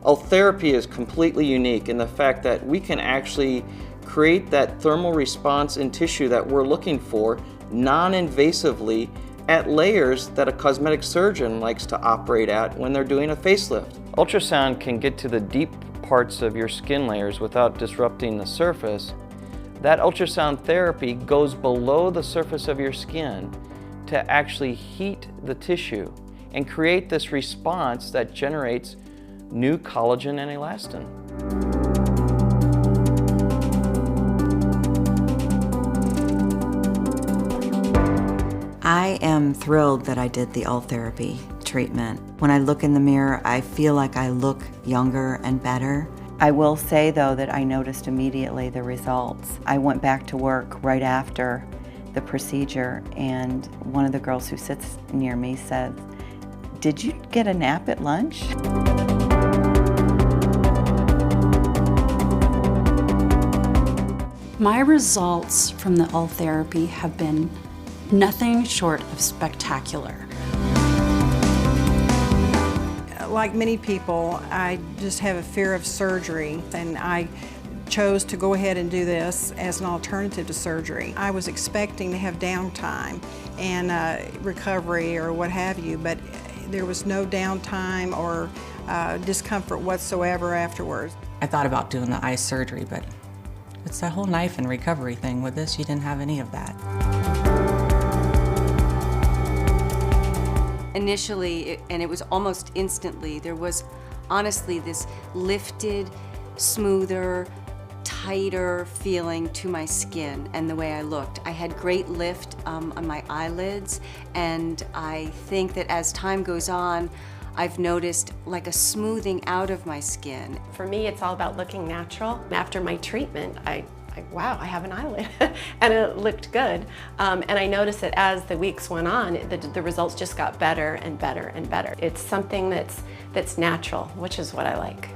Ultherapy is completely unique in the fact that we can actually create that thermal response in tissue that we're looking for non-invasively at layers that a cosmetic surgeon likes to operate at when they're doing a facelift. Ultrasound can get to the deep parts of your skin layers without disrupting the surface. That ultrasound therapy goes below the surface of your skin to actually heat the tissue and create this response that generates new collagen and elastin. I am thrilled that I did the Ultherapy treatment. When I look in the mirror, I feel like I look younger and better. I will say though that I noticed immediately the results. I went back to work right after the procedure, and one of the girls who sits near me said, "Did you get a nap at lunch?" My results from the Ultherapy have been nothing short of spectacular. Like many people, I just have a fear of surgery, and I chose to go ahead and do this as an alternative to surgery. I was expecting to have downtime and recovery or what have you, but there was no downtime or discomfort whatsoever afterwards. I thought about doing the eye surgery, but it's that whole knife and recovery thing. With this, you didn't have any of that. Initially, and it was almost instantly, there was honestly this lifted, smoother, tighter feeling to my skin and the way I looked. I had great lift on my eyelids, and I think that as time goes on, I've noticed like a smoothing out of my skin. For me, it's all about looking natural. After my treatment, wow, I have an eyelid, and it looked good. And I noticed that as the weeks went on, the results just got better and better and better. It's something that's natural, which is what I like.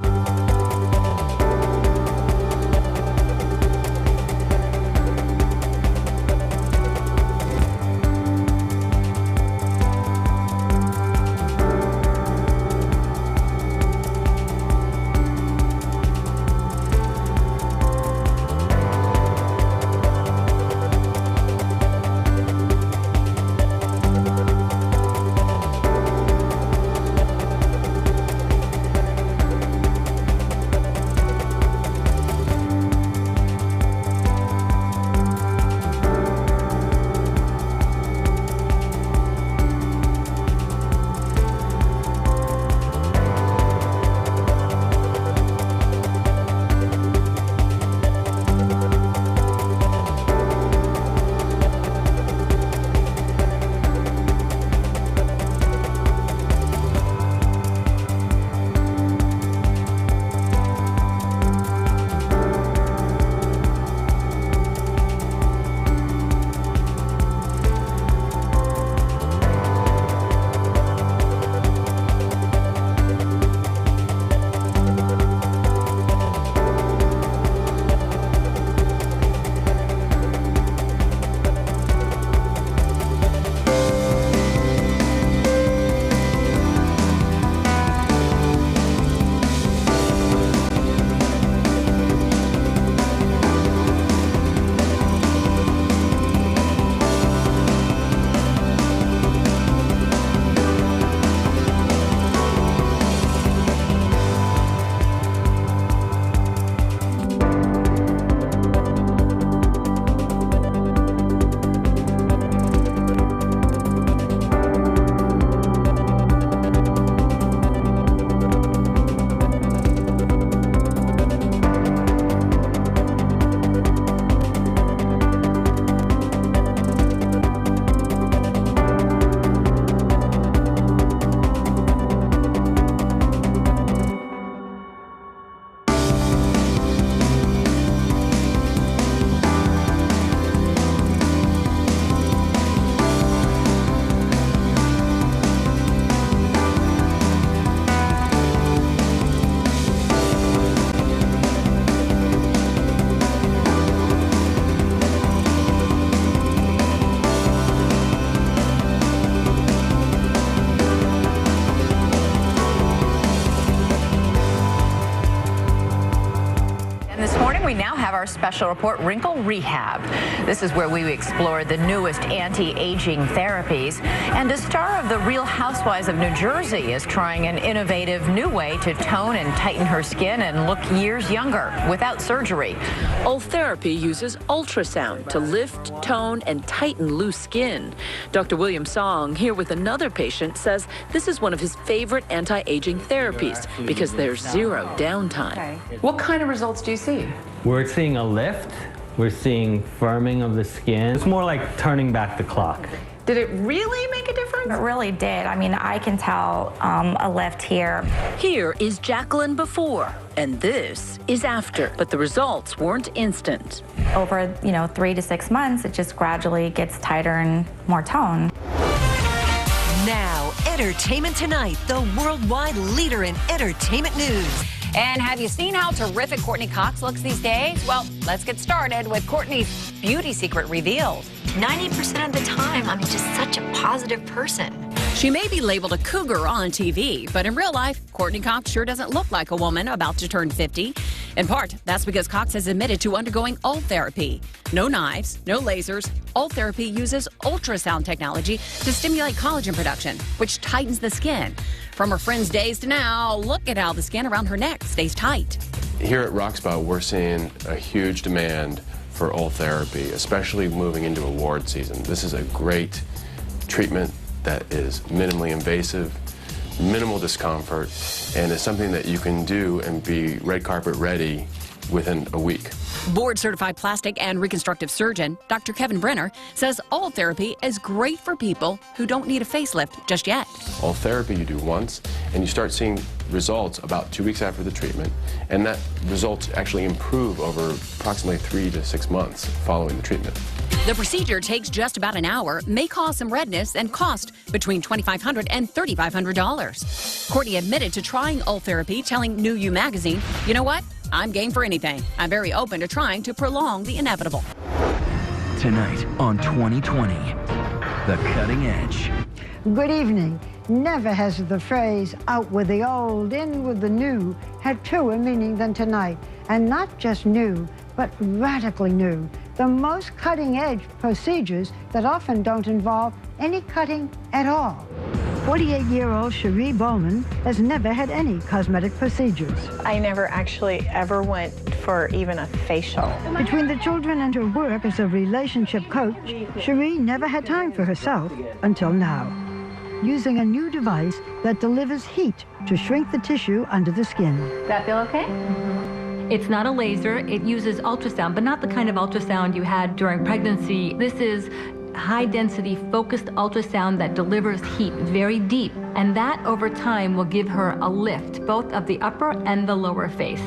have our special report, Wrinkle Rehab. This is where we explore the newest anti-aging therapies. And a star of The Real Housewives of New Jersey is trying an innovative new way to tone and tighten her skin and look years younger without surgery. Ultherapy uses ultrasound to lift, tone, and tighten loose skin. Dr. William Song, here with another patient, says this is one of his favorite anti-aging therapies because there's zero downtime. What kind of results do you see? We're seeing a lift. We're seeing firming of the skin. It's more like turning back the clock. Did it really make a difference? It really did. I mean, I can tell a lift here. Here is Jacqueline before, and this is after. But the results weren't instant. Over, 3 to 6 months, it just gradually gets tighter and more tone. Now, Entertainment Tonight, the worldwide leader in entertainment news. And have you seen how terrific Courtney Cox looks these days? Well, let's get started with Courtney's beauty secret revealed. 90% of the time, I'm just such a positive person. She may be labeled a cougar on TV, but in real life, Courtney Cox sure doesn't look like a woman about to turn 50. In part, that's because Cox has admitted to undergoing Ultherapy. No knives, no lasers. Ultherapy uses ultrasound technology to stimulate collagen production, which tightens the skin. From her friend's days to now, look at how the skin around her neck stays tight. Here at Roxpo, we're seeing a huge demand for Ultherapy, especially moving into award season. This is a great treatment that is minimally invasive, minimal discomfort, and is something that you can do and be red carpet ready within a week. Board-certified plastic and reconstructive surgeon Dr. Kevin Brenner says Ultherapy is great for people who don't need a facelift just yet. Ultherapy you do once, and you start seeing results about 2 weeks after the treatment, and that results actually improve over approximately 3 to 6 months following the treatment. The procedure takes just about an hour, may cause some redness, and cost between $2,500 and $3,500. Courtney admitted to trying Ultherapy, telling New You magazine, "You know what? I'm game for anything. I'm very open to trying to prolong the inevitable." Tonight on 2020, The Cutting Edge. Good evening. Never has the phrase out with the old, in with the new had truer meaning than tonight. And not just new, but radically new. The most cutting-edge procedures that often don't involve any cutting at all. 48-year-old Cherie Bowman has never had any cosmetic procedures. I never actually ever went for even a facial. Between the children and her work as a relationship coach, Cherie never had time for herself until now. Using a new device that delivers heat to shrink the tissue under the skin. That feel okay? It's not a laser. It uses ultrasound, but not the kind of ultrasound you had during pregnancy. This is high-density focused ultrasound that delivers heat very deep, and that over time will give her a lift, both of the upper and the lower face.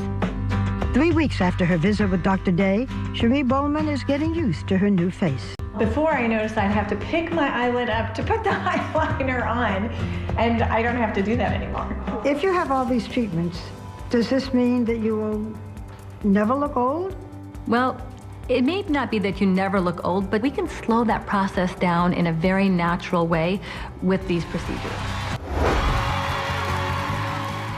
3 weeks after her visit with Dr. Day, Cherie Bowman is getting used to her new face. Before, I noticed I'd have to pick my eyelid up to put the eyeliner on, and I don't have to do that anymore. If you have all these treatments, does this mean that you will never look old? Well, it may not be that you never look old, but we can slow that process down in a very natural way with these procedures.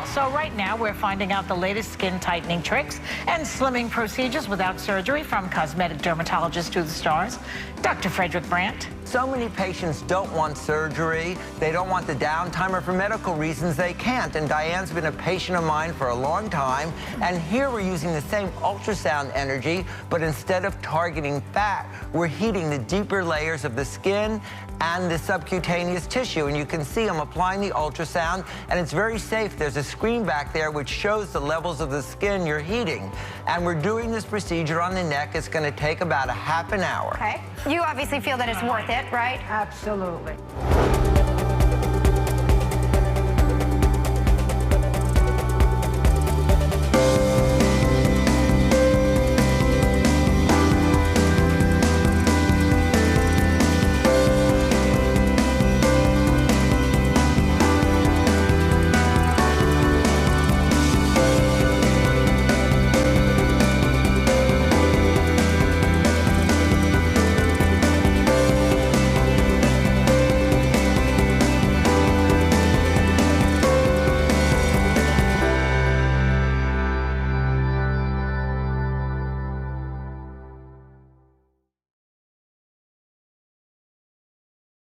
So right now we're finding out the latest skin tightening tricks and slimming procedures without surgery, from cosmetic dermatologists to the stars. Dr. Frederick Brandt. So many patients don't want surgery, they don't want the downtime, or for medical reasons they can't. And Diane's been a patient of mine for a long time, and here we're using the same ultrasound energy, but instead of targeting fat, we're heating the deeper layers of the skin and the subcutaneous tissue. And you can see I'm applying the ultrasound, and it's very safe. There's a screen back there which shows the levels of the skin you're heating. And we're doing this procedure on the neck. It's going to take about a half an hour. Okay. You obviously feel that it's worth it, right? Absolutely.